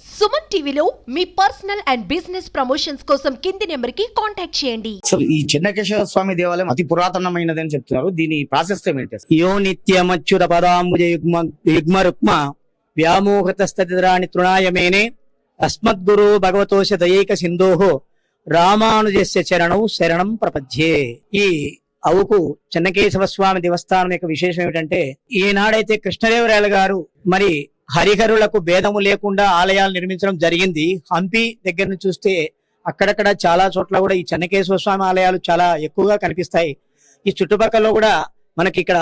సుమన్ టీవీలో మీ personal and business promotions కోసం కింది నెంబర్కి కాంటాక్ట్ చేయండి. సో ఈ చెన్నకేశవ స్వామి దేవాలయం అతి పురాతనమైనది అని చెప్తున్నారు. దీని ప్రాసెస్ ఏమిటి? యో నిత్యమచ్యుత పదాంబుజ యుగ్మ రుక్మ వ్యామోహతస్తరాణి తృణాయమేనే అస్మద్గురు భగవతోష దయైక సింధోహో రామానుజస్య చరణం శరణం ప్రపద్యే. ఈ అవుకు చెన్నకేశవ స్వామి దేవస్థానం యొక్క విశేషం ఏమిటంటే, ఈనాడైతే కృష్ణదేవరాయలు గారు మరి హరిహరులకు భేదము లేకుండా ఆలయాలు నిర్మించడం జరిగింది. హంపి దగ్గర నుంచి చూస్తే అక్కడక్కడ చాలా చోట్ల కూడా ఈ చెన్నకేశవ స్వామి ఆలయాలు చాలా ఎక్కువగా కనిపిస్తాయి. ఈ చుట్టుపక్కల కూడా మనకి ఇక్కడ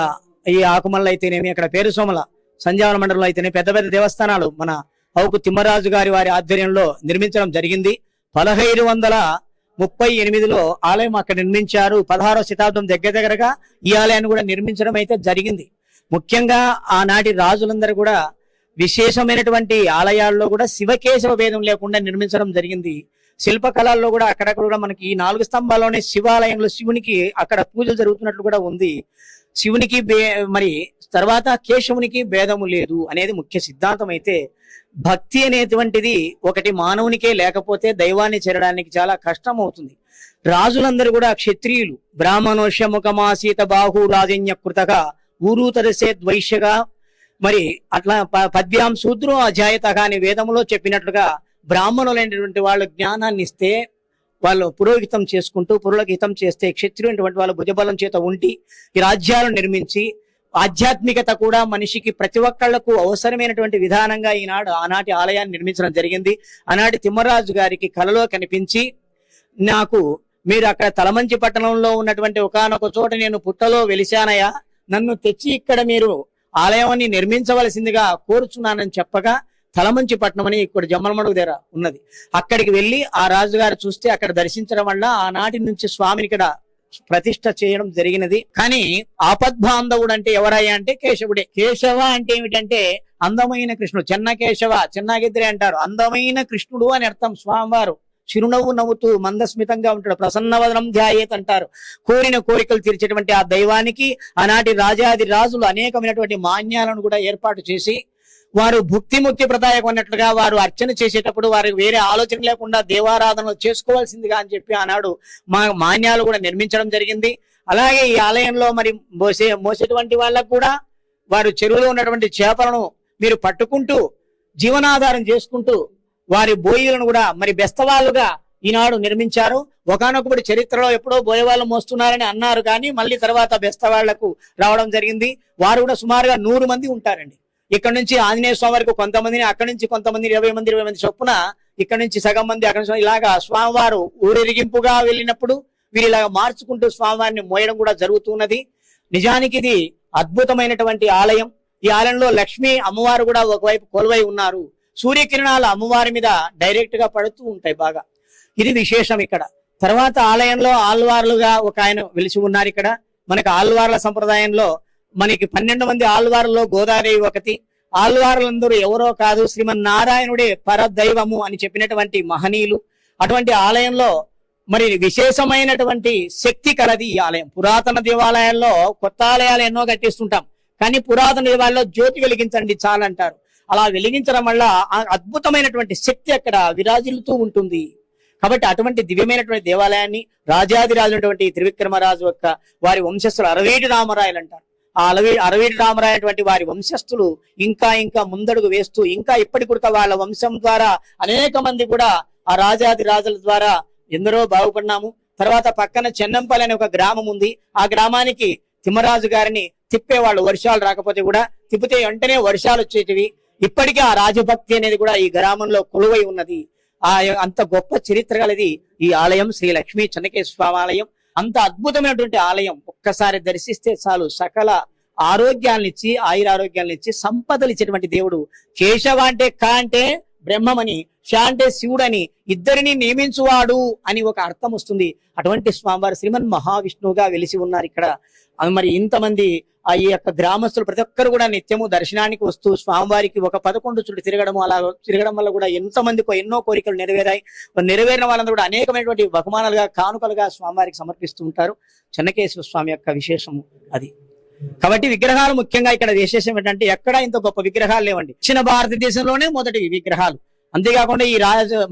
ఈ ఆకుమల్ల అయితేనేమి, అక్కడ పేరుసోమల సంజావన మండలంలో అయితేనే పెద్ద పెద్ద దేవస్థానాలు మన అవుకు తిమ్మరాజు గారి వారి ఆధ్వర్యంలో నిర్మించడం జరిగింది. 1538లో ఆలయం అక్కడ నిర్మించారు. 16వ శతాబ్దం దగ్గరగా ఈ ఆలయాన్ని కూడా నిర్మించడం అయితే జరిగింది. ముఖ్యంగా ఆనాటి రాజులందరూ కూడా విశేషమైనటువంటి ఆలయాల్లో కూడా శివకేశవ భేదం లేకుండా నిర్మించడం జరిగింది. శిల్పకళల్లో కూడా అక్కడక్కడ కూడా మనకి ఈ 4 స్తంభాల్లోనే శివాలయంలో శివునికి అక్కడ పూజలు జరుగుతున్నట్లు కూడా ఉంది. శివునికి మరి తర్వాత కేశవునికి భేదము లేదు అనేది ముఖ్య సిద్ధాంతం. అయితే భక్తి అనేటువంటిది ఒకటి మానవునికే లేకపోతే దైవాన్ని చేరడానికి చాలా కష్టం అవుతుంది. రాజులందరూ కూడా క్షత్రియులు బ్రాహ్మణోష్య ముఖమాసీత బాహు రాజన్య కృతగా ఊరు తరసే ద్వైష్యగా మరి అట్లా పద్భ్యాం శూద్రో అజాయతగా అని వేదంలో చెప్పినట్లుగా బ్రాహ్మణులైనటువంటి వాళ్ళు జ్ఞానాన్ని ఇస్తే వాళ్ళు పురోహితం చేసుకుంటూ పురోహితం చేస్తే క్షత్రియులైనటువంటి వాళ్ళు భుజబలం చేత ఉండి ఈ రాజ్యాలను నిర్మించి ఆధ్యాత్మికత కూడా మనిషికి ప్రతి ఒక్కళ్లకు అవసరమైనటువంటి విధానంగా ఆనాటి ఆలయాన్ని నిర్మించడం జరిగింది. ఆనాటి తిమ్మరాజు గారికి కలలో కనిపించి, నాకు మీరు అక్కడ తలమంచి పట్టణంలో ఉన్నటువంటి ఒకానొక చోట నేను పుట్టలో వెలిశానయా, నన్ను తెచ్చి ఇక్కడ మీరు ఆలయాన్ని నిర్మించవలసిందిగా కోరుచున్నానని చెప్పగా తలమంచి పట్టణం అని ఇక్కడ జమ్మలమడుగు దగ్గర ఉన్నది. అక్కడికి వెళ్ళి ఆ రాజుగారు చూస్తే అక్కడ దర్శించడం వల్ల ఆనాటి నుంచి స్వామిని ఇక్కడ ప్రతిష్ట చేయడం జరిగినది. కానీ ఆపద్బాంధవుడు అంటే ఎవరయ్యా అంటే కేశవుడే. కేశవ అంటే ఏమిటంటే అందమైన కృష్ణుడు. చెన్నకేశవ చెన్నాగిద్రి అంటారు. అందమైన కృష్ణుడు అని అర్థం. స్వామివారు చిరునవ్వు నవ్వుతూ మందస్మితంగా ఉంటాడు. ప్రసన్నవదనం ధ్యాయేత్ అంటారు. కోరిన కోరికలు తీర్చేటువంటి ఆ దైవానికి ఆనాటి రాజాది రాజులు అనేకమైనటువంటి మాన్యాలను కూడా ఏర్పాటు చేసి వారు భుక్తి ముక్తి ప్రదాయకం అన్నట్లుగా వారు అర్చన చేసేటప్పుడు వారికి వేరే ఆలోచన లేకుండా దేవారాధనలు చేసుకోవాల్సిందిగా అని చెప్పి ఆనాడు మాన్యాలు కూడా నిర్మించడం జరిగింది. అలాగే ఈ ఆలయంలో మరి మోసేటువంటి వాళ్ళకు కూడా వారు చెరువులో ఉన్నటువంటి చేపలను మీరు పట్టుకుంటూ జీవనాధారం చేసుకుంటూ వారి బోయిలను కూడా మరి బెస్తవాళ్ళుగా ఈనాడు నిర్మించారు. ఒకానొకప్పుడు చరిత్రలో ఎప్పుడో బోయవాళ్ళు మోస్తున్నారని అన్నారు, కానీ మళ్ళీ తర్వాత బెస్తవాళ్లకు రావడం జరిగింది. వారు కూడా సుమారుగా 100 మంది ఉంటారండి. ఇక్కడ నుంచి ఆంజనేయ స్వామి వరకు కొంతమందిని, అక్కడి నుంచి కొంతమంది 20 మంది చొప్పున, ఇక్కడ నుంచి సగం మంది, అక్కడి నుంచి ఇలాగా స్వామివారు ఊరేగింపుగా వెళ్ళినప్పుడు వీరు ఇలాగా మార్చుకుంటూ స్వామివారిని మోయడం కూడా జరుగుతున్నది. నిజానికి ఇది అద్భుతమైనటువంటి ఆలయం. ఈ ఆలయంలో లక్ష్మీ అమ్మవారు కూడా ఒకవైపు కొలువై ఉన్నారు. సూర్యకిరణాలు అమ్మవారి మీద డైరెక్ట్ గా పడుతూ ఉంటాయి బాగా. ఇది విశేషం ఇక్కడ. తర్వాత ఆలయంలో ఆళ్వార్లుగా ఒక ఆయన వెలిసి ఉన్నారు. ఇక్కడ మనకి ఆళ్వార్ల సంప్రదాయంలో మనకి 12 మంది ఆళ్వార్లలో గోదాదేవి ఒకటి. ఆళ్వార్లందరూ ఎవరో కాదు, శ్రీమన్నారాయణుడే పరదైవము అని చెప్పినటువంటి మహనీయులు. అటువంటి ఆలయంలో మరి విశేషమైనటువంటి శక్తి కలది ఈ ఆలయం. పురాతన దేవాలయాల్లో కొత్త ఆలయాలు ఎన్నో కట్టిస్తుంటాం, కానీ పురాతన దేవాలయంలో జ్యోతి వెలిగించండి చాలంటారు. అలా వెలిగించడం వల్ల అద్భుతమైనటువంటి శక్తి అక్కడ విరాజిల్లుతూ ఉంటుంది. కాబట్టి అటువంటి దివ్యమైనటువంటి దేవాలయాన్ని రాజాదిరాజునటువంటి త్రివిక్రమరాజు యొక్క వారి వంశస్థులు అరవేటి రామరాయలు అంటారు. ఆ అరవేటి రామరాయటువంటి వారి వంశస్థులు ఇంకా ముందడుగు వేస్తూ ఇంకా ఇప్పటి కూడా వాళ్ళ వంశం ద్వారా అనేక మంది కూడా ఆ రాజాది రాజుల ద్వారా ఎందరో బాగుపడినాము. తర్వాత పక్కన చెన్నంపల్లి అనే ఒక గ్రామం ఉంది. ఆ గ్రామానికి తిమ్మరాజు గారిని తిప్పేవాళ్ళు, వర్షాలు రాకపోతే కూడా తిప్పితే వెంటనే వర్షాలు వచ్చేటివి. ఇప్పటికీ ఆ రాజభక్తి అనేది కూడా ఈ గ్రామంలో కొలువై ఉన్నది. అంత గొప్ప చరిత్ర కలిది ఈ ఆలయం. శ్రీ లక్ష్మీ చెన్నకేశవ స్వామి ఆలయం అంత అద్భుతమైనటువంటి ఆలయం. ఒక్కసారి దర్శిస్తే చాలు సకల ఆరోగ్యాలనిచ్చి ఆయురారోగ్యాలనిచ్చి సంపదలు ఇచ్చేటువంటి దేవుడు. కేశవ అంటే క అంటే బ్రహ్మమని, ష అంటే శివుడని, ఇద్దరిని నియమించువాడు అని ఒక అర్థం వస్తుంది. అటువంటి స్వామివారు శ్రీమన్ మహావిష్ణువుగా వెలిసి ఉన్నారు ఇక్కడ. మరి ఇంతమంది ఈ యొక్క గ్రామస్తులు ప్రతి ఒక్కరు కూడా నిత్యము దర్శనానికి వస్తూ స్వామివారికి ఒక 11 చుట్టూ తిరగడము, అలా తిరగడం వల్ల కూడా ఎంతమందికో ఎన్నో కోరికలు నెరవేరాయి. నెరవేరిన వాళ్ళందరూ కూడా అనేకమైనటువంటి బహుమానాలుగా కానుకలుగా స్వామివారికి సమర్పిస్తూ ఉంటారు. చెన్నకేశవ స్వామి యొక్క విశేషము అది. కాబట్టి విగ్రహాలు ముఖ్యంగా ఇక్కడ విశేషం ఏంటంటే ఎక్కడ ఇంత గొప్ప విగ్రహాలు లేవండి. దక్షిణ భారతదేశంలోనే మొదటి విగ్రహాలు. అంతేకాకుండా ఈ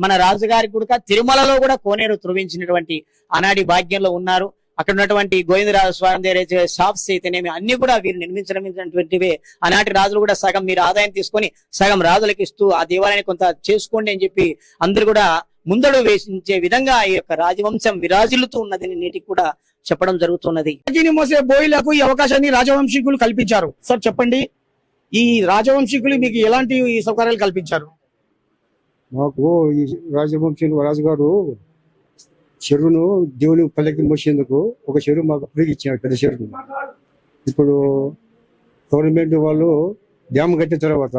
మన రాజుగారికి కూడా తిరుమలలో కూడా కోనేరు త్రవ్వించినటువంటి ఆనాటి భాగ్యంలో ఉన్నారు. అక్కడ ఉన్నటువంటి గోవిందరాజ స్వామి దగ్గర షాప్స్ అయితేనేమి అన్ని కూడా వీరు నిర్మించినటువంటివే. ఆనాటి రాజులు కూడా సగం మీరు ఆదాయం తీసుకొని సగం రాజులకు ఇస్తూ ఆ దేవాలయాన్ని కొంత చేసుకోండి అని చెప్పి అందరూ కూడా ముందడు వేసించే విధంగా ఈ యొక్క రాజవంశం విరాజిల్లుతూ ఉన్నదని నేటికి కూడా చెప్పడం జరుగుతున్నది. మోసే బోయిలకు ఈ అవకాశాన్ని రాజవంశీకులు కల్పించారు. సార్ చెప్పండి, ఈ రాజవంశీకులు మీకు ఎలాంటి సౌకర్యాలు కల్పించారు? మాకు ఈ రాజవంశీయులు రాజుగారు చెరువును దేవుని పల్లెకి మోసేందుకు ఒక చెరువు మాకు ఫ్రీగా ఇచ్చారు, పెద్ద చెరువు. ఇప్పుడు గవర్నమెంట్ వాళ్ళు డ్యామ్ కట్టిన తర్వాత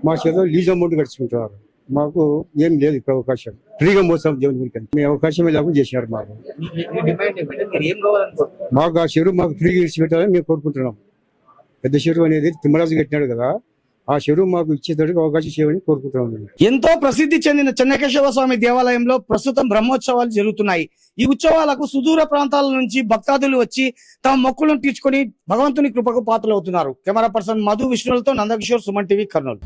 మా చెరువు లీజ్ అమౌంట్ కట్టుకుంటున్నారు. మాకు ఏం లేదు ఇప్పుడు అవకాశం, ఫ్రీగా మోసాం దేవుని గురికి. మీ అవకాశం లేకుండా చేసినారు మాకు. మాకు ఆ చెరువు మాకు ఫ్రీగా ఇచ్చి పెట్టాలని మేము కోరుకుంటున్నాం. పెద్ద చెరువు అనేది తిమ్మరాజు కట్టినాడు కదా, ఆ చెరువు మాకు ఇచ్చేటట్టుగా అవకాశం చేయమని కోరుకుంటున్నాం. ఎంతో ప్రసిద్ధి చెందిన చెన్నకేశవ స్వామి దేవాలయంలో ప్రస్తుతం బ్రహ్మోత్సవాలు జరుగుతున్నాయి. ఈ ఉత్సవాలకు సుదూర ప్రాంతాల నుంచి భక్తాదులు వచ్చి తమ మొక్కులను తీర్చుకొని భగవంతుని కృపకు పాత్రలవుతున్నారు. కెమెరా పర్సన్ మధు విష్ణులతో నందకిషోర్, సుమన్ టీవీ, కర్నూలు.